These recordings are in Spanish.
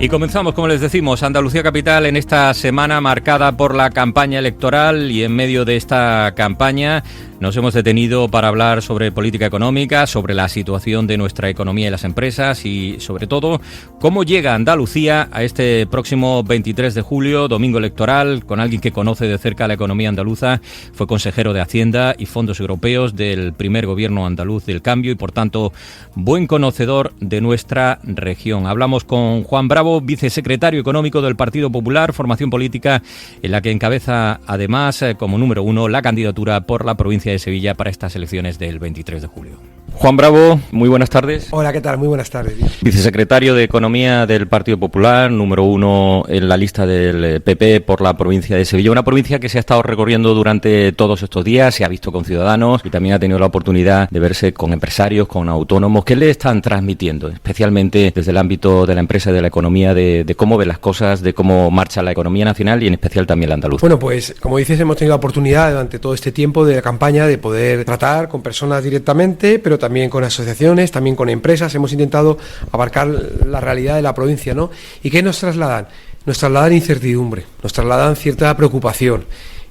Y comenzamos, como les decimos, Andalucía Capital en esta semana marcada por la campaña electoral, y en medio de esta campaña nos hemos detenido para hablar sobre política económica, sobre la situación de nuestra economía y las empresas y, sobre todo, cómo llega Andalucía a este próximo 23 de julio, domingo electoral, con alguien que conoce de cerca la economía andaluza. Fue consejero de Hacienda y Fondos Europeos del primer gobierno andaluz del cambio y, por tanto, buen conocedor de nuestra región. Hablamos con Juan Bravo, vicesecretario económico del Partido Popular, formación política en la que encabeza, además, como número 1, la candidatura por la provincia de Sevilla para estas elecciones del 23 de julio. Juan Bravo, muy buenas tardes. Hola, ¿qué tal? Muy buenas tardes. Vicesecretario de Economía del Partido Popular, número 1 en la lista del PP por la provincia de Sevilla. Una provincia que se ha estado recorriendo durante todos estos días, se ha visto con ciudadanos y también ha tenido la oportunidad de verse con empresarios, con autónomos. ¿Qué le están transmitiendo, especialmente desde el ámbito de la empresa y de la economía, de cómo ve las cosas, de cómo marcha la economía nacional y en especial también la andaluza? Bueno, pues como dices, hemos tenido la oportunidad durante todo este tiempo de la campaña de poder tratar con personas directamente, pero también con asociaciones, también con empresas. Hemos intentado abarcar la realidad de la provincia, ¿no? ¿Y qué nos trasladan? Nos trasladan incertidumbre, nos trasladan cierta preocupación.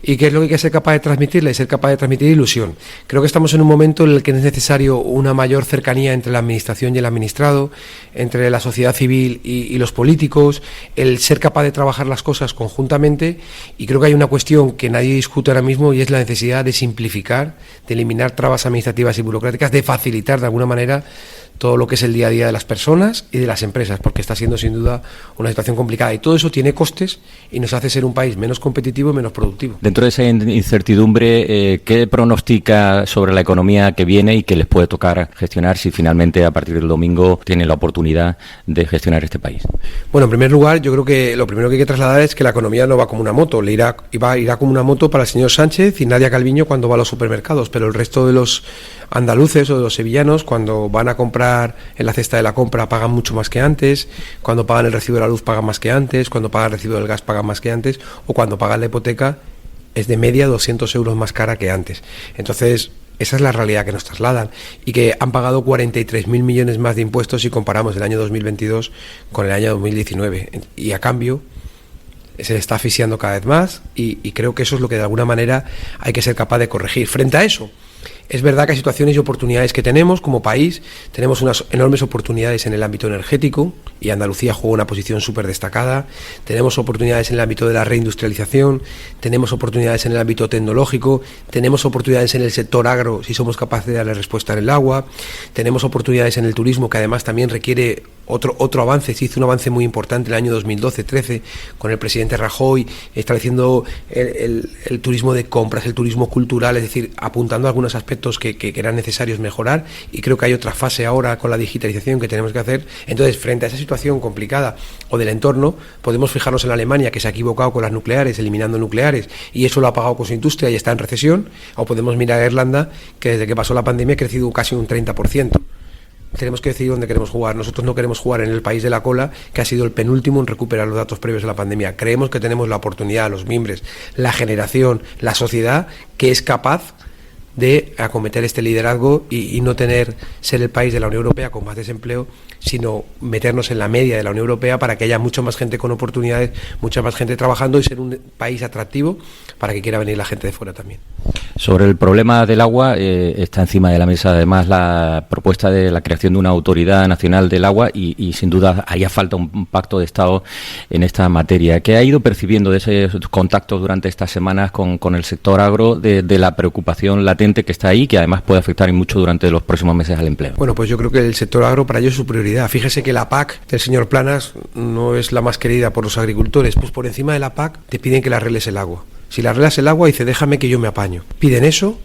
¿Y qué es lo que hay que ser capaz de transmitirle? Ser capaz de transmitir ilusión. Creo que estamos en un momento en el que es necesario una mayor cercanía entre la administración y el administrado, entre la sociedad civil y los políticos, el ser capaz de trabajar las cosas conjuntamente, y creo que hay una cuestión que nadie discute ahora mismo y es la necesidad de simplificar, de eliminar trabas administrativas y burocráticas, de facilitar de alguna manera todo lo que es el día a día de las personas y de las empresas, porque está siendo sin duda una situación complicada y todo eso tiene costes y nos hace ser un país menos competitivo y menos productivo. Dentro de esa incertidumbre, ¿qué pronostica sobre la economía que viene y que les puede tocar gestionar si finalmente a partir del domingo tienen la oportunidad de gestionar este país? Bueno, en primer lugar, yo creo que lo primero que hay que trasladar es que la economía no va como una moto, irá como una moto para el señor Sánchez y Nadia Calviño cuando va a los supermercados, pero el resto de los andaluces o de los sevillanos, cuando van a comprar en la cesta de la compra, pagan mucho más que antes, cuando pagan el recibo de la luz pagan más que antes, cuando pagan el recibo del gas pagan más que antes, o cuando pagan la hipoteca es de media 200 euros más cara que antes. Entonces, esa es la realidad que nos trasladan, y que han pagado 43.000 millones más de impuestos si comparamos el año 2022 con el año 2019, y a cambio se está asfixiando cada vez más, y creo que eso es lo que de alguna manera hay que ser capaz de corregir. Frente a eso, es verdad que hay situaciones y oportunidades que tenemos como país. Tenemos unas enormes oportunidades en el ámbito energético y Andalucía juega una posición súper destacada. Tenemos oportunidades en el ámbito de la reindustrialización, tenemos oportunidades en el ámbito tecnológico, tenemos oportunidades en el sector agro si somos capaces de darle respuesta en el agua, tenemos oportunidades en el turismo que además también requiere otro avance. Se hizo un avance muy importante en el año 2012-13 con el presidente Rajoy, estableciendo el turismo de compras, el turismo cultural, es decir, apuntando a algunos aspectos que eran necesarios mejorar, y creo que hay otra fase ahora con la digitalización que tenemos que hacer. Entonces, frente a esa situación complicada o del entorno, podemos fijarnos en Alemania, que se ha equivocado con las nucleares, eliminando nucleares, y eso lo ha pagado con su industria y está en recesión, o podemos mirar a Irlanda, que desde que pasó la pandemia ha crecido casi un 30%. Tenemos que decidir dónde queremos jugar. Nosotros no queremos jugar en el país de la cola, que ha sido el penúltimo en recuperar los datos previos a la pandemia. Creemos que tenemos la oportunidad, los mimbres, la generación, la sociedad, que es capaz de acometer este liderazgo y no ser el país de la Unión Europea con más desempleo, sino meternos en la media de la Unión Europea para que haya mucha más gente con oportunidades, mucha más gente trabajando, y ser un país atractivo para que quiera venir la gente de fuera también. Sobre el problema del agua, está encima de la mesa además la propuesta de la creación de una autoridad nacional del agua y sin duda haría falta un pacto de Estado en esta materia. ¿Qué ha ido percibiendo de esos contactos durante estas semanas con el sector agro, de la preocupación latente que está ahí, que además puede afectar mucho durante los próximos meses al empleo? Bueno, pues yo creo que el sector agro para ellos es su prioridad. Fíjese que la PAC del señor Planas no es la más querida por los agricultores, pues por encima de la PAC te piden que le arregles el agua. Si le arreglas el agua, dice, déjame que yo me apaño. Piden eso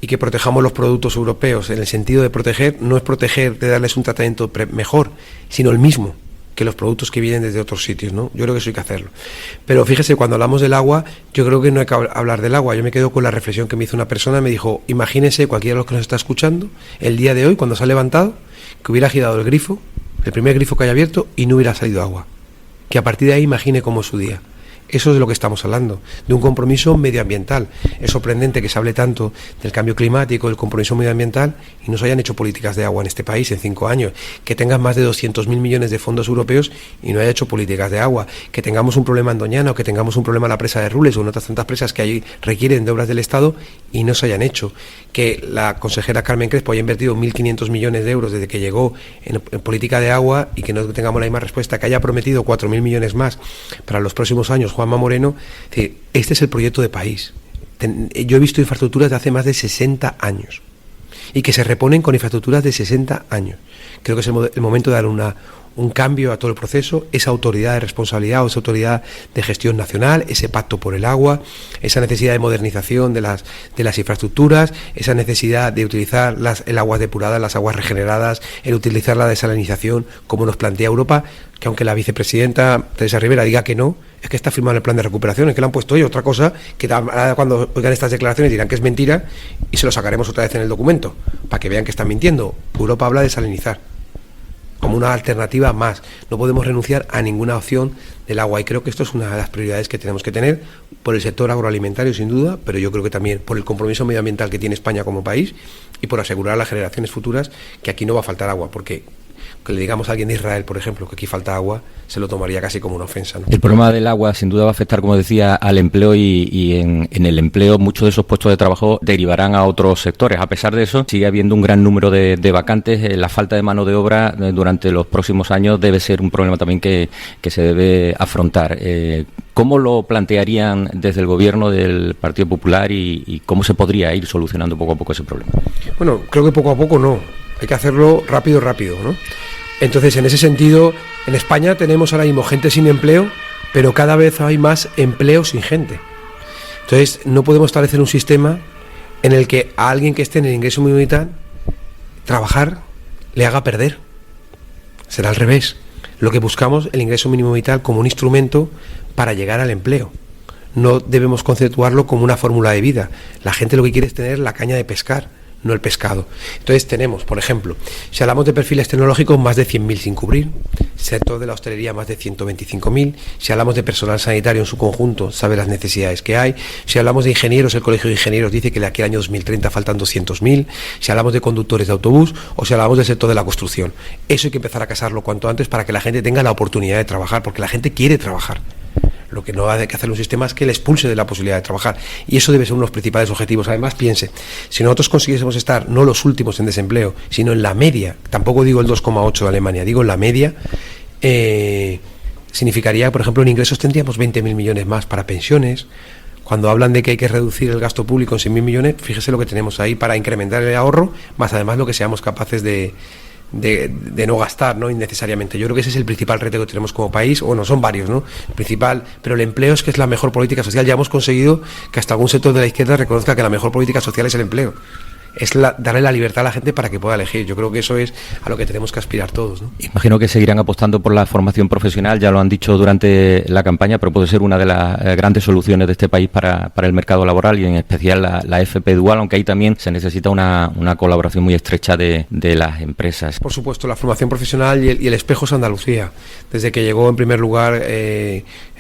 y que protejamos los productos europeos. En el sentido de proteger, no es proteger de darles un tratamiento mejor, sino el mismo que los productos que vienen desde otros sitios, ¿no? Yo creo que eso hay que hacerlo. Pero fíjese, cuando hablamos del agua, yo creo que no hay que hablar del agua. Yo me quedo con la reflexión que me hizo una persona, me dijo, imagínese, cualquiera de los que nos está escuchando, el día de hoy, cuando se ha levantado, que hubiera girado el grifo, el primer grifo que haya abierto, y no hubiera salido agua. Que a partir de ahí imagine cómo es su día. Eso es de lo que estamos hablando, de un compromiso medioambiental. Es sorprendente que se hable tanto del cambio climático, del compromiso medioambiental, y no se hayan hecho políticas de agua en este país en 5 años. Que tengan más de 200.000 millones de fondos europeos y no haya hecho políticas de agua. Que tengamos un problema en Doñana, o que tengamos un problema en la presa de Rules o en otras tantas presas que allí requieren de obras del Estado y no se hayan hecho. Que la consejera Carmen Crespo haya invertido 1.500 millones de euros desde que llegó en política de agua y que no tengamos la misma respuesta. Que haya prometido 4.000 millones más para los próximos años Juanma Moreno. Es decir, este es el proyecto de país. Yo he visto infraestructuras de hace más de 60 años y que se reponen con infraestructuras de 60 años. Creo que es el momento de dar un cambio a todo el proceso, esa autoridad de responsabilidad o esa autoridad de gestión nacional, ese pacto por el agua, esa necesidad de modernización de las infraestructuras, esa necesidad de utilizar el agua depurada, las aguas regeneradas, el utilizar la desalinización como nos plantea Europa, que aunque la vicepresidenta Teresa Rivera diga que no, es que está firmado el plan de recuperación, es que lo han puesto hoy. Otra cosa que cuando oigan estas declaraciones dirán que es mentira y se lo sacaremos otra vez en el documento, para que vean que están mintiendo. Europa habla de desalinizar como una alternativa más. No podemos renunciar a ninguna opción del agua, y creo que esto es una de las prioridades que tenemos que tener por el sector agroalimentario, sin duda, pero yo creo que también por el compromiso medioambiental que tiene España como país y por asegurar a las generaciones futuras que aquí no va a faltar agua, porque que le digamos a alguien de Israel, por ejemplo, que aquí falta agua, se lo tomaría casi como una ofensa, ¿no? El problema del agua sin duda va a afectar, como decía, al empleo y en el empleo muchos de esos puestos de trabajo derivarán a otros sectores. A pesar de eso, sigue habiendo un gran número de vacantes. La falta de mano de obra durante los próximos años debe ser un problema también que se debe afrontar. ¿Cómo lo plantearían desde el gobierno del Partido Popular y cómo se podría ir solucionando poco a poco ese problema? Bueno, creo que poco a poco no. Hay que hacerlo rápido, ¿no? Entonces, en ese sentido, en España tenemos ahora mismo gente sin empleo, pero cada vez hay más empleo sin gente. Entonces, no podemos establecer un sistema en el que a alguien que esté en el ingreso mínimo vital, trabajar le haga perder. Será al revés. Lo que buscamos, el ingreso mínimo vital como un instrumento para llegar al empleo. No debemos conceptuarlo como una fórmula de vida. La gente lo que quiere es tener la caña de pescar, no el pescado. Entonces tenemos, por ejemplo, si hablamos de perfiles tecnológicos, más de 100.000 sin cubrir, sector de la hostelería más de 125.000, si hablamos de personal sanitario en su conjunto, sabe las necesidades que hay, si hablamos de ingenieros, el Colegio de Ingenieros dice que de aquí al año 2030 faltan 200.000, si hablamos de conductores de autobús o si hablamos del sector de la construcción. Eso hay que empezar a casarlo cuanto antes para que la gente tenga la oportunidad de trabajar, porque la gente quiere trabajar. Lo que no hay que hacer un sistema es que le expulse de la posibilidad de trabajar, y eso debe ser uno de los principales objetivos. Además, piense, si nosotros consiguiésemos estar no los últimos en desempleo, sino en la media, tampoco digo el 2,8 de Alemania, digo en la media, significaría, por ejemplo, en ingresos tendríamos 20.000 millones más para pensiones. Cuando hablan de que hay que reducir el gasto público en 6.000 millones, fíjese lo que tenemos ahí para incrementar el ahorro, más además lo que seamos capaces de no gastar, ¿no?, innecesariamente. Yo creo que ese es el principal reto que tenemos como país. Bueno, son varios, ¿no? El principal, pero el empleo es que es la mejor política social. Ya hemos conseguido que hasta algún sector de la izquierda reconozca que la mejor política social es el empleo. Es darle la libertad a la gente para que pueda elegir. Yo creo que eso es a lo que tenemos que aspirar todos, ¿no? Imagino que seguirán apostando por la formación profesional, ya lo han dicho durante la campaña, pero puede ser una de las grandes soluciones de este país para el mercado laboral, y en especial la FP Dual, aunque ahí también se necesita una colaboración muy estrecha de las empresas. Por supuesto, la formación profesional y el espejo es Andalucía. Desde que llegó en primer lugar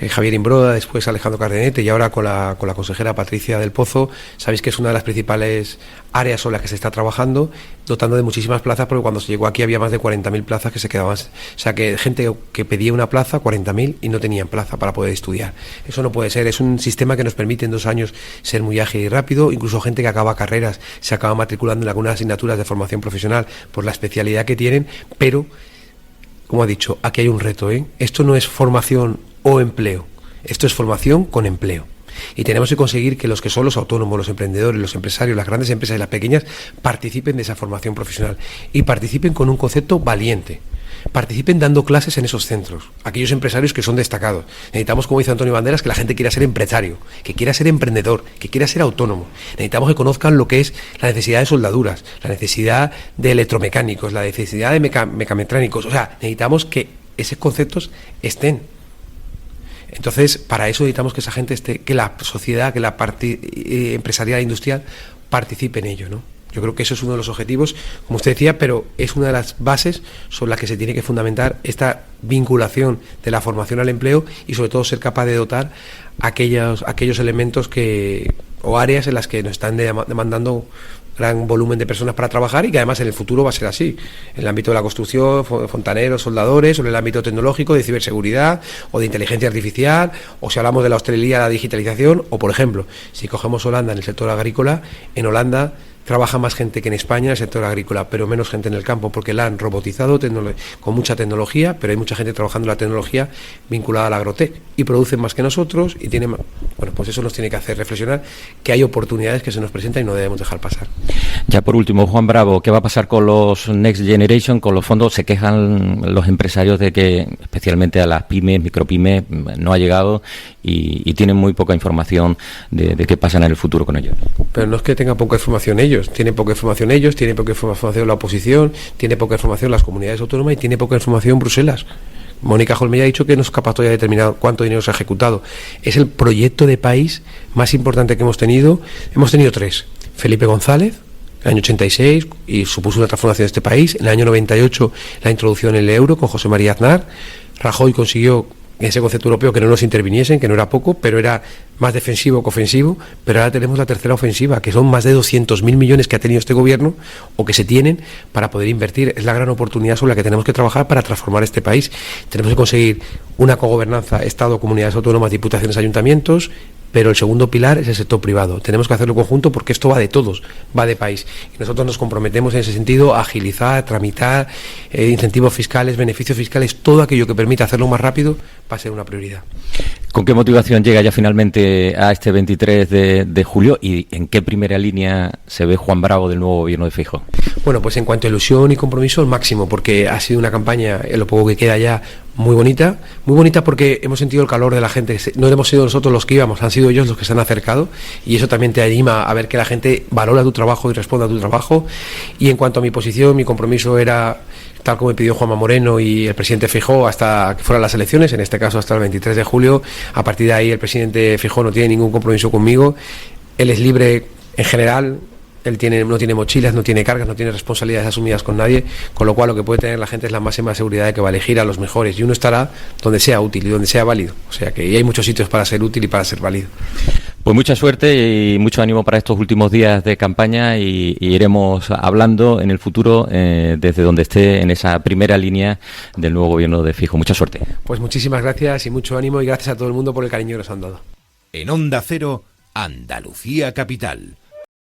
Javier Imbroda, después Alejandro Cardenete y ahora con la consejera Patricia del Pozo, sabéis que es una de las principales áreas sobre las que se está trabajando, dotando de muchísimas plazas, porque cuando se llegó aquí había más de 40.000 plazas que se quedaban. O sea, que gente que pedía una plaza, 40.000, y no tenían plaza para poder estudiar. Eso no puede ser. Es un sistema que nos permite en 2 años ser muy ágil y rápido. Incluso gente que acaba carreras se acaba matriculando en algunas asignaturas de formación profesional por la especialidad que tienen, pero, como ha dicho, aquí hay un reto, ¿eh? Esto no es formación o empleo, esto es formación con empleo. Y tenemos que conseguir que los que son los autónomos, los emprendedores, los empresarios, las grandes empresas y las pequeñas participen de esa formación profesional y participen con un concepto valiente. Participen dando clases en esos centros, aquellos empresarios que son destacados. Necesitamos, como dice Antonio Banderas, que la gente quiera ser empresario, que quiera ser emprendedor, que quiera ser autónomo. Necesitamos que conozcan lo que es la necesidad de soldaduras, la necesidad de electromecánicos, la necesidad de mecamecánicos. O sea, necesitamos que esos conceptos estén. Entonces, para eso necesitamos que esa gente esté, que la sociedad, que la parte empresarial e industrial participe en ello, ¿no? Yo creo que eso es uno de los objetivos, como usted decía, pero es una de las bases sobre las que se tiene que fundamentar esta vinculación de la formación al empleo y sobre todo ser capaz de dotar aquellos elementos o áreas en las que nos están demandando gran volumen de personas para trabajar y que además en el futuro va a ser así, en el ámbito de la construcción, fontaneros, soldadores, o en el ámbito tecnológico de ciberseguridad o de inteligencia artificial, o si hablamos de la hostelería, la digitalización, o por ejemplo, si cogemos Holanda en el sector agrícola, en Holanda trabaja más gente que en España en el sector agrícola, pero menos gente en el campo, porque la han robotizado con mucha tecnología, pero hay mucha gente trabajando en la tecnología vinculada al agrotec y producen más que nosotros y tienen, bueno, pues eso nos tiene que hacer reflexionar que hay oportunidades que se nos presentan y no debemos dejar pasar. Ya por último, Juan Bravo, ¿qué va a pasar con los Next Generation, con los fondos? Se quejan los empresarios de que especialmente a las pymes, micropymes, no ha llegado y tienen muy poca información de qué pasa en el futuro con ellos. Pero no es que tenga poca información ellos, tienen poca información la oposición, tiene poca información las comunidades autónomas y tiene poca información Bruselas. Mónica Holmé ha dicho que no es capaz todavía de determinar cuánto dinero se ha ejecutado. Es el proyecto de país más importante que hemos tenido. Hemos tenido 3. Felipe González, en el año 86, y supuso una transformación de este país. En el año 98, la introducción en el euro con José María Aznar. Rajoy consiguió ese concepto europeo que no nos interviniesen, que no era poco, pero era más defensivo que ofensivo. Pero ahora tenemos la tercera ofensiva, que son más de 200.000 millones que ha tenido este gobierno o que se tienen para poder invertir. Es la gran oportunidad sobre la que tenemos que trabajar para transformar este país. Tenemos que conseguir una cogobernanza, Estado, comunidades autónomas, diputaciones, ayuntamientos, pero el segundo pilar es el sector privado. Tenemos que hacerlo conjunto porque esto va de todos, va de país. Y nosotros nos comprometemos en ese sentido a agilizar, tramitar, incentivos fiscales, beneficios fiscales, todo aquello que permita hacerlo más rápido va a ser una prioridad. ¿Con qué motivación llega ya finalmente a este 23 de julio y en qué primera línea se ve Juan Bravo del nuevo gobierno de Feijóo? Bueno, pues en cuanto a ilusión y compromiso, el máximo, porque ha sido una campaña, en lo poco que queda ya, muy bonita porque hemos sentido el calor de la gente. No hemos sido nosotros los que íbamos, han sido ellos los que se han acercado y eso también te anima a ver que la gente valora tu trabajo y responde a tu trabajo. Y en cuanto a mi posición, mi compromiso era, tal como me pidió Juanma Moreno y el presidente Feijóo, hasta que fueran las elecciones, en este caso hasta el 23 de julio. A partir de ahí el presidente Feijóo no tiene ningún compromiso conmigo, él es libre en general. Él no tiene mochilas, no tiene cargas, no tiene responsabilidades asumidas con nadie, con lo cual lo que puede tener la gente es la máxima seguridad de que va a elegir a los mejores y uno estará donde sea útil y donde sea válido. O sea que hay muchos sitios para ser útil y para ser válido. Pues mucha suerte y mucho ánimo para estos últimos días de campaña y iremos hablando en el futuro desde donde esté en esa primera línea del nuevo gobierno de Feijóo. Mucha suerte. Pues muchísimas gracias y mucho ánimo y gracias a todo el mundo por el cariño que nos han dado. En Onda Cero, Andalucía Capital.